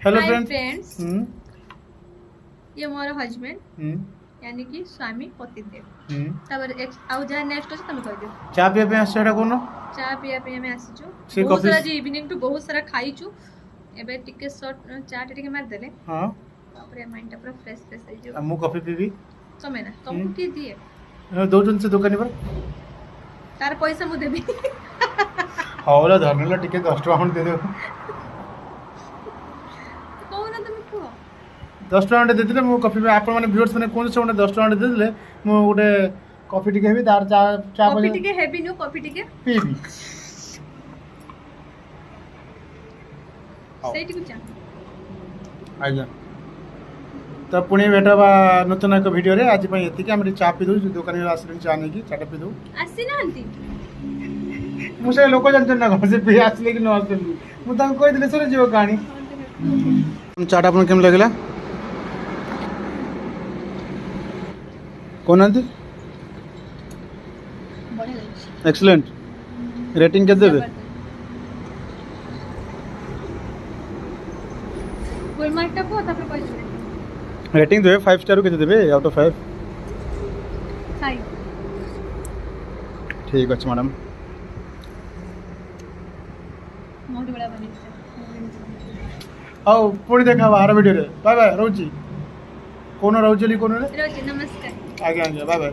Hello hi friends. Friends, ये मोर husband यानी कि स्वामी पतिदेव। तापर आउ जा नेक्स्ट अछि तमे कह दियो। चा पिया पे आसेडा कोनो चा पिया पे हमें आसीचु से बहुत कॉफी सारा जी इवनिंग टू बहुत सारा खाइचु। एबे टिके शॉर्ट चा टिके मार देले हां तापर माइंड पूरा फ्रेश फ्रेश हो जो। मु कॉफी पीबी तमे ना तुमको की दिए दो जन से दुकानी पर तार पैसा मु देबी। हौला धरनेला टिके 10 टका हम दे दे कोना तमे को 10 टका दे देले मु कॉफी में आपण माने व्यूअर्स माने कोन से 10 टका दे देले मु गोटे कॉफी टिके हेबी तार चा चा कॉफी टिके हेबी नो कॉफी टिके पीबी सेठी को चा आज्ञा तो पुणी भेटवा नूतन एक वीडियो रे आज पई एति कि हम चा पी दो दुकानी आसले चा नै कि चाटा पी दो आसी ना आंटी मुझे लोक जानते ना कौन से पी आसले कि न आसले मु तां कहि दिले सर जीव कहानी चाटा अपन केम लागला कोन आंटी बढ़िया लागी एक्सीलेंट रेटिंग के देबे फुल मार्क टा को तापर पैसा रेटिंग देबे 5 स्टार के देबे आउट ऑफ 5 हाय ठीक अछि मैडम मोटी बड़ा बनी आओ पुणी देखा बाहर वीडियो रे बाय बाय रोजी कोन रोजली कोन रे रोजी नमस्कार आगे आगे बाय बाय।